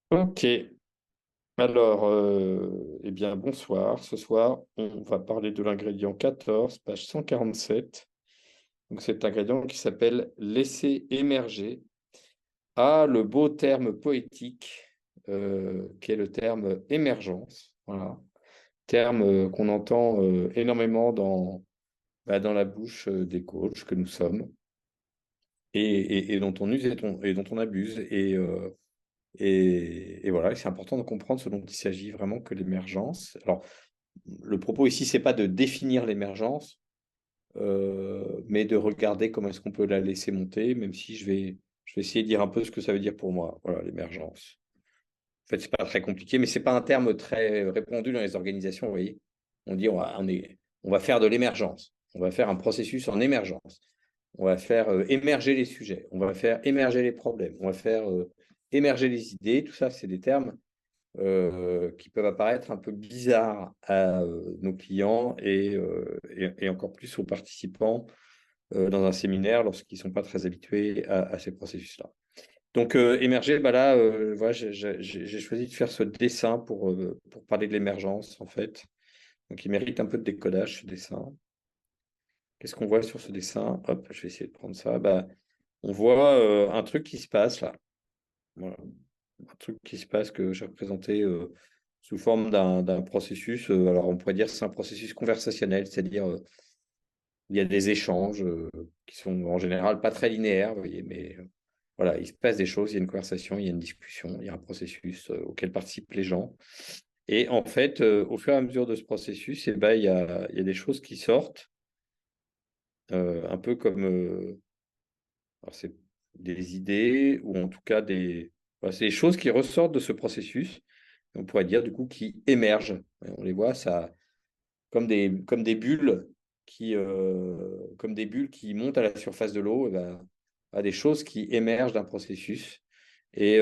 Ok, alors, eh bien, bonsoir. Ce soir, on va parler de l'ingrédient 14, page 147. Donc, cet ingrédient qui s'appelle laisser émerger. Ah, le beau terme poétique, qui est le terme émergence. Voilà. Terme qu'on entend énormément dans la bouche des coachs que nous sommes et dont on use et dont on abuse. Et voilà, c'est important de comprendre ce dont il s'agit vraiment que l'émergence. Alors, le propos ici, c'est pas de définir l'émergence, mais de regarder comment est-ce qu'on peut la laisser monter, même si je vais essayer de dire un peu ce que ça veut dire pour moi, voilà, l'émergence. En fait, c'est pas très compliqué, mais c'est pas un terme très répandu dans les organisations, vous voyez. On dit on va faire de l'émergence, on va faire un processus en émergence, on va faire émerger les sujets, on va faire émerger les problèmes, on va faire émerger les idées, tout ça, c'est des termes qui peuvent apparaître un peu bizarres à nos clients et encore plus aux participants dans un séminaire lorsqu'ils ne sont pas très habitués à ces processus-là. Donc, émerger, bah là, voilà, j'ai choisi de faire ce dessin pour parler de l'émergence, en fait. Donc, il mérite un peu de décodage, ce dessin. Qu'est-ce qu'on voit sur ce dessin? Hop, je vais essayer de prendre ça. Bah, on voit un truc qui se passe là. Voilà. Un truc qui se passe que j'ai représenté sous forme d'un processus. Alors, on pourrait dire que c'est un processus conversationnel, c'est-à-dire il y a des échanges qui sont en général pas très linéaires, vous voyez, mais voilà, il se passe des choses, il y a une conversation, il y a une discussion, il y a un processus auquel participent les gens. Et en fait, au fur et à mesure de ce processus, eh ben, il y a des choses qui sortent, un peu comme alors c'est des idées, ou en tout cas voilà, c'est des choses qui ressortent de ce processus. On pourrait dire du coup qui émergent. Et on les voit, ça, comme des bulles comme des bulles qui montent à la surface de l'eau, eh ben, à des choses qui émergent d'un processus. Et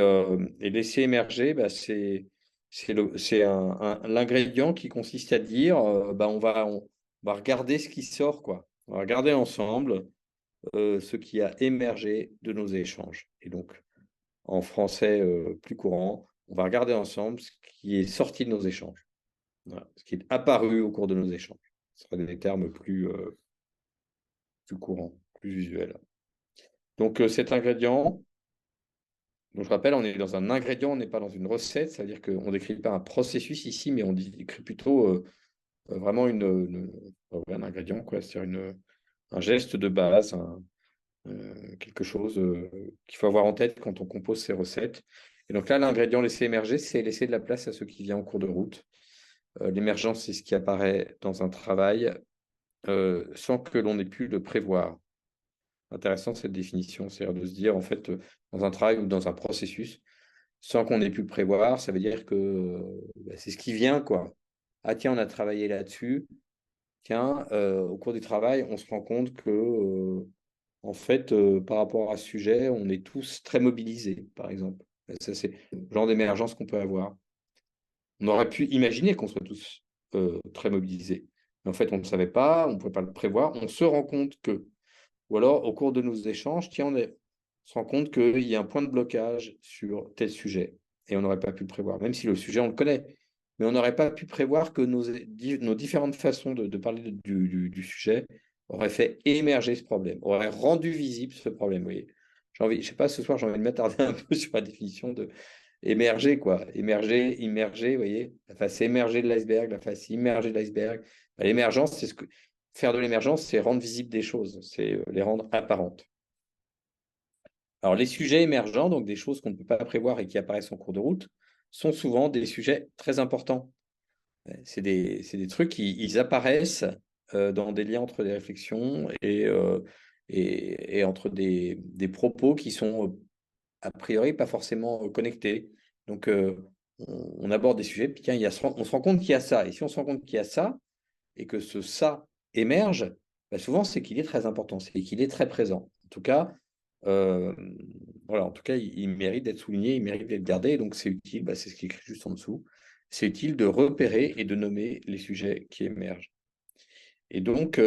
laisser émerger, bah, c'est l'ingrédient qui consiste à dire, bah, on va regarder ce qui sort, quoi. On va regarder ensemble ce qui a émergé de nos échanges. Et donc, en français plus courant, on va regarder ensemble ce qui est sorti de nos échanges. Voilà, ce qui est apparu au cours de nos échanges. Ce sera des termes plus courants, plus usuels. Donc, cet ingrédient, donc je rappelle, on est dans un ingrédient, on n'est pas dans une recette. Ça veut dire qu'on ne décrit pas un processus ici, mais on décrit plutôt vraiment ouais, un ingrédient, quoi. C'est-à-dire un geste de base, quelque chose qu'il faut avoir en tête quand on compose ses recettes. Et donc là, l'ingrédient laisser émerger, c'est laisser de la place à ce qui vient en cours de route. L'émergence, c'est ce qui apparaît dans un travail sans que l'on ait pu le prévoir. Intéressant cette définition, c'est-à-dire de se dire, en fait, dans un travail ou dans un processus, sans qu'on ait pu le prévoir, ça veut dire que bah, c'est ce qui vient, quoi. Ah tiens, on a travaillé là-dessus. Tiens, au cours du travail, on se rend compte que, en fait, par rapport à ce sujet, on est tous très mobilisés, par exemple. Et ça, c'est le genre d'émergence qu'on peut avoir. On aurait pu imaginer qu'on soit tous très mobilisés. Mais en fait, on ne savait pas, on ne pouvait pas le prévoir. On se rend compte que, ou alors au cours de nos échanges, tiens, on se rend compte qu'il y a un point de blocage sur tel sujet et on n'aurait pas pu le prévoir, même si le sujet, on le connaît. Mais on n'aurait pas pu prévoir que nos différentes façons de parler du sujet auraient fait émerger ce problème, auraient rendu visible ce problème. Vous voyez. Je sais pas, ce soir, j'ai envie de m'attarder un peu sur la définition de émerger, quoi. Émerger, immerger, vous voyez, la face émergée de l'iceberg, la face immergée de l'iceberg. Bah, l'émergence, faire de l'émergence, c'est rendre visible des choses, c'est les rendre apparentes. Alors, les sujets émergents, donc des choses qu'on ne peut pas prévoir et qui apparaissent en cours de route, sont souvent des sujets très importants. C'est des trucs qui ils apparaissent dans des liens entre des réflexions et entre des propos qui sont a priori pas forcément connectés. Donc, on aborde des sujets, puis tiens, on se rend compte qu'il y a ça. Et si on se rend compte qu'il y a ça, et que ce ça émerge, bah, souvent c'est qu'il est très important, c'est qu'il est très présent. En tout cas, euh, voilà, en tout cas, il mérite d'être souligné, il mérite d'être gardé, et donc c'est utile, bah, c'est ce qui est écrit juste en dessous. C'est utile de repérer et de nommer les sujets qui émergent. Et donc,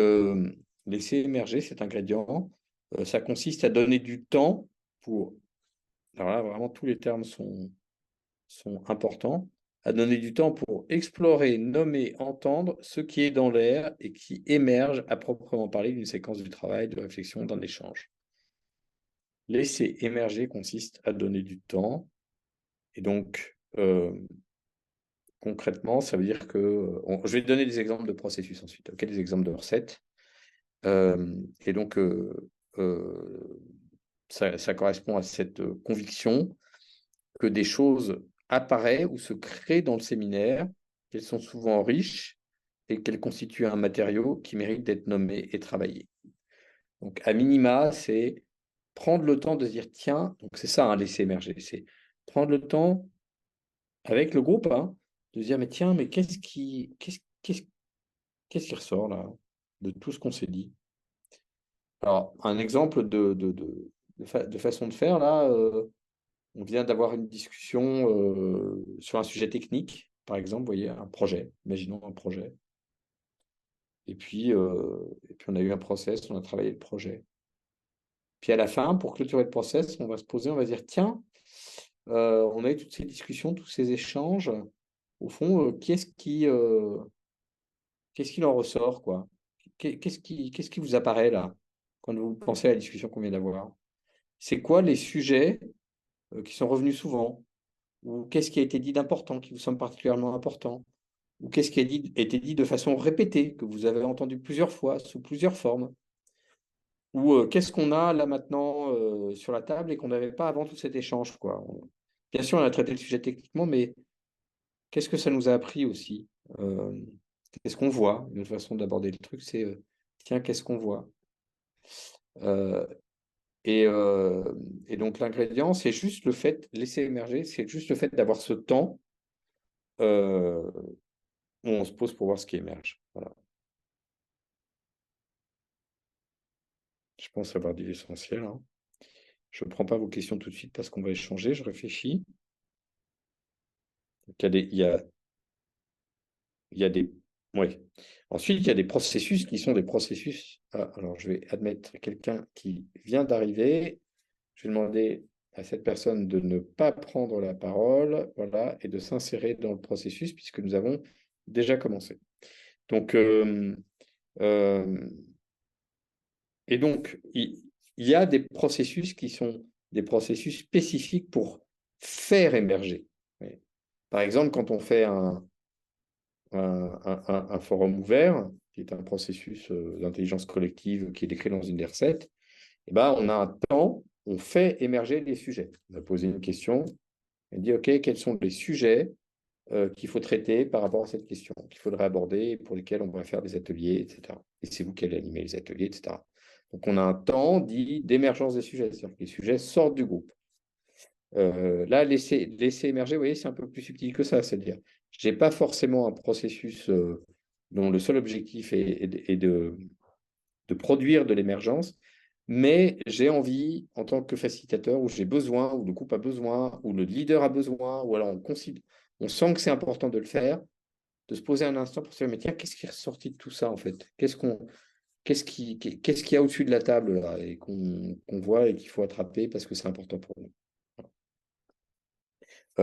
laisser émerger cet ingrédient, ça consiste à donner du temps pour. Alors là, vraiment, tous les termes sont. sont importants, à donner du temps pour explorer, nommer, entendre ce qui est dans l'air et qui émerge à proprement parler d'une séquence du travail, de réflexion, d'un échange. Laisser émerger consiste à donner du temps. Et donc, concrètement, ça veut dire que... je vais donner des exemples de processus ensuite, okay, des exemples de recettes. Et donc, ça correspond à cette conviction que des choses apparaissent ou se créent dans le séminaire, qu'elles sont souvent riches et qu'elles constituent un matériau qui mérite d'être nommé et travaillé. Donc, à minima, c'est prendre le temps de se dire, tiens, donc c'est ça, hein, laisser émerger, c'est prendre le temps avec le groupe, hein, de se dire, mais tiens, mais qu'est-ce qui ressort là, de tout ce qu'on s'est dit? Alors, un exemple de façon de faire, là, on vient d'avoir une discussion sur un sujet technique, par exemple, vous voyez, un projet, imaginons un projet. Et puis on a eu un process, on a travaillé le projet. Puis à la fin, pour clôturer le process, on va se poser, on va dire, tiens, on a eu toutes ces discussions, tous ces échanges. Au fond, qu'est-ce qui en ressort, quoi? Qu'est-ce qui vous apparaît là, quand vous pensez à la discussion qu'on vient d'avoir? C'est quoi les sujets qui sont revenus souvent? Ou qu'est-ce qui a été dit d'important, qui vous semble particulièrement important? Ou qu'est-ce qui a été dit de façon répétée, que vous avez entendu plusieurs fois, sous plusieurs formes? Ou qu'est-ce qu'on a là maintenant sur la table et qu'on n'avait pas avant tout cet échange, quoi? Bien sûr, on a traité le sujet techniquement, mais qu'est-ce que ça nous a appris aussi? Qu'est-ce qu'on voit? Une autre façon d'aborder le truc, c'est tiens, qu'est-ce qu'on voit? Euh, et donc l'ingrédient, c'est juste le fait, laisser émerger, c'est juste le fait d'avoir ce temps où on se pose pour voir ce qui émerge. Voilà. Je pense avoir dit l'essentiel, hein. Je ne prends pas vos questions tout de suite parce qu'on va échanger, je réfléchis. Donc, il y a des... Oui. Ensuite, il y a des processus qui sont des processus. Ah, alors, je vais admettre quelqu'un qui vient d'arriver. Je vais demander à cette personne de ne pas prendre la parole, voilà, et de s'insérer dans le processus puisque nous avons déjà commencé. Donc, et donc, il y a des processus qui sont des processus spécifiques pour faire émerger. Oui. Par exemple, quand on fait un forum ouvert, qui est un processus d'intelligence collective qui est décrit dans une des recettes, eh ben, on a un temps, on fait émerger les sujets. On a posé une question, on dit, OK, quels sont les sujets qu'il faut traiter par rapport à cette question, qu'il faudrait aborder, pour lesquels on va faire des ateliers, etc. Et c'est vous qui allez animer les ateliers, etc. Donc, on a un temps dit d'émergence des sujets, c'est-à-dire que les sujets sortent du groupe. Là, laisser émerger, vous voyez, c'est un peu plus subtil que ça, c'est-à-dire, je n'ai pas forcément un processus dont le seul objectif est de produire de l'émergence, mais j'ai envie, en tant que facilitateur, ou j'ai besoin, ou le groupe a besoin, ou le leader a besoin, ou alors on sent que c'est important de le faire, de se poser un instant pour se dire, mais tiens, qu'est-ce qui est ressorti de tout ça, en fait? Qu'est-ce qu'il y a au-dessus de la table, là, et qu'on voit et qu'il faut attraper parce que c'est important pour nous.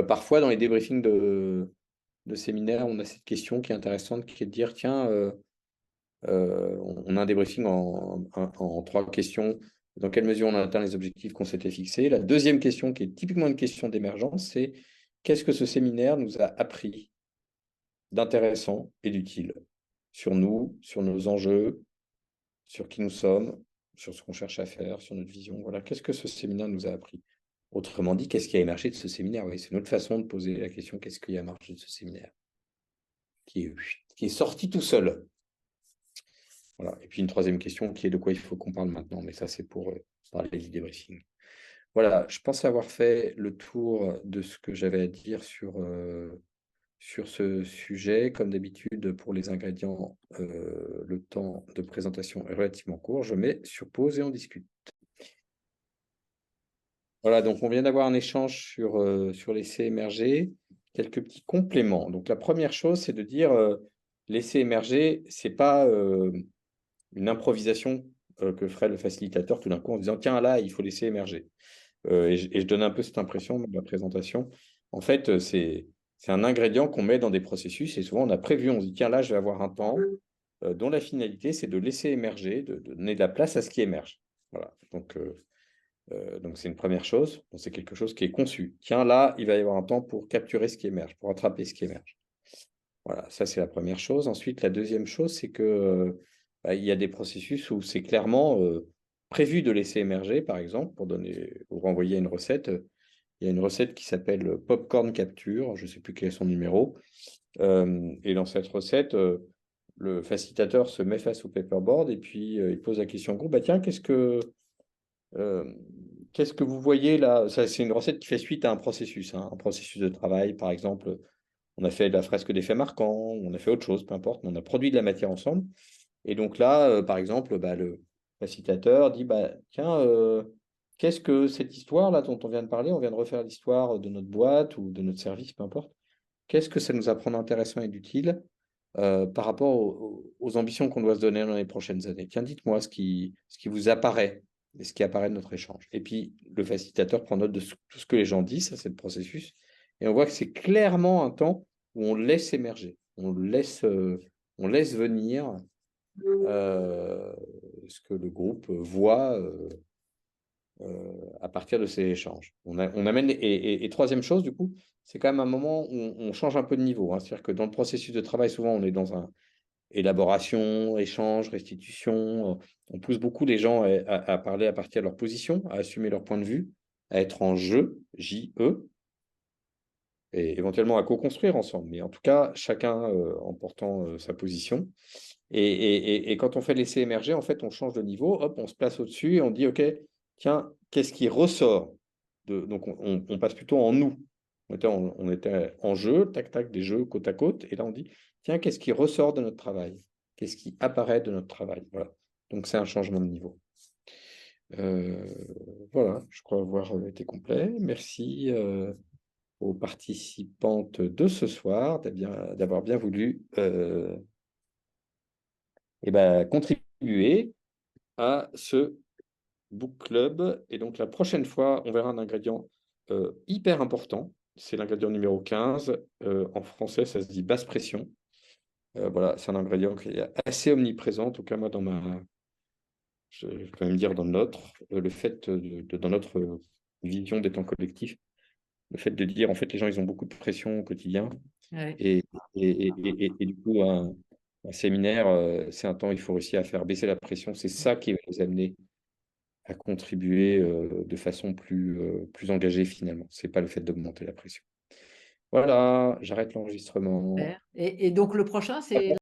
Parfois, dans les débriefings de séminaires, on a cette question qui est intéressante, qui est de dire, tiens, on a un débriefing en 3 questions. Dans quelle mesure on a atteint les objectifs qu'on s'était fixés? La deuxième question, qui est typiquement une question d'émergence, c'est qu'est-ce que ce séminaire nous a appris d'intéressant et d'utile sur nous, sur nos enjeux, sur qui nous sommes, sur ce qu'on cherche à faire, sur notre vision. Voilà, qu'est-ce que ce séminaire nous a appris? Autrement dit, qu'est-ce qui a émergé de ce séminaire? Oui, c'est une autre façon de poser la question, qu'est-ce qui a émergé de ce séminaire? Qui est sorti tout seul. Voilà. Et puis une troisième question qui est de quoi il faut qu'on parle maintenant, mais ça c'est pour parler du débriefing. Voilà, je pense avoir fait le tour de ce que j'avais à dire sur ce sujet. Comme d'habitude, pour les ingrédients, le temps de présentation est relativement court. Je mets sur pause et on discute. Voilà, donc on vient d'avoir un échange sur laisser émerger. Quelques petits compléments. Donc la première chose, c'est de dire laisser émerger, c'est pas une improvisation que ferait le facilitateur tout d'un coup en disant tiens là, il faut laisser émerger. Et je donne un peu cette impression dans la présentation En fait, c'est un ingrédient qu'on met dans des processus et souvent on a prévu, on se dit, tiens, là, je vais avoir un temps dont la finalité, c'est de laisser émerger, de donner de la place à ce qui émerge. Voilà. Donc c'est une première chose. Donc, c'est quelque chose qui est conçu. Tiens, là, il va y avoir un temps pour capturer ce qui émerge, pour attraper ce qui émerge. Voilà, ça, c'est la première chose. Ensuite, la deuxième chose, c'est que il y a des processus où c'est clairement prévu de laisser émerger, par exemple, pour renvoyer une recette. Il y a une recette qui s'appelle Popcorn Capture, je ne sais plus quel est son numéro. Et dans cette recette, le facilitateur se met face au paperboard et puis il pose la question au groupe, bah, tiens, euh, qu'est-ce que vous voyez là? Ça, c'est une recette qui fait suite à un processus de travail, par exemple. On a fait de la fresque des faits marquants, on a fait autre chose, peu importe, mais on a produit de la matière ensemble. Et donc là, par exemple, bah, le facilitateur dit, bah, tiens, qu'est-ce que cette histoire-là dont on vient de parler, on vient de refaire l'histoire de notre boîte ou de notre service, peu importe. Qu'est-ce que ça nous apprend d'intéressant et d'utile par rapport aux ambitions qu'on doit se donner dans les prochaines années? Tiens, dites-moi ce qui vous apparaît et ce qui apparaît de notre échange. Et puis, le facilitateur prend note de tout ce que les gens disent, ça c'est le processus. Et on voit que c'est clairement un temps où on laisse émerger, on laisse venir ce que le groupe voit à partir de ces échanges. On amène, et troisième chose, du coup, c'est quand même un moment où on change un peu de niveau, hein. C'est-à-dire que dans le processus de travail, souvent, on est dans un élaboration, échange, restitution. On pousse beaucoup les gens à parler à partir de leur position, à assumer leur point de vue, à être en jeu, J-E, et éventuellement à co-construire ensemble. Mais en tout cas, chacun en portant sa position. Et quand on fait laisser émerger, en fait, on change de niveau, hop, on se place au-dessus et on dit, OK, tiens, qu'est-ce qui ressort donc, on passe plutôt en nous. On était en jeu, tac, tac, des jeux côte à côte. Et là, on dit, tiens, qu'est-ce qui ressort de notre travail? Qu'est-ce qui apparaît de notre travail? Voilà. Donc, c'est un changement de niveau. Euh, voilà, je crois avoir été complet. Merci aux participantes de ce soir d'avoir bien voulu contribuer à ce book club. Et donc, la prochaine fois, on verra un ingrédient hyper important. C'est l'ingrédient numéro 15. En français, ça se dit basse pression. Voilà, c'est un ingrédient qui est assez omniprésent, en tout cas, moi, je vais quand même dire dans le fait dans notre vision des temps collectifs, le fait de dire, en fait, les gens, ils ont beaucoup de pression au quotidien. Ouais. Et du coup, un séminaire, c'est un temps, il faut réussir à faire baisser la pression. C'est ça qui va les amener à contribuer de façon plus engagée finalement. Ce n'est pas le fait d'augmenter la pression. Voilà, j'arrête l'enregistrement. Et donc, le prochain, c'est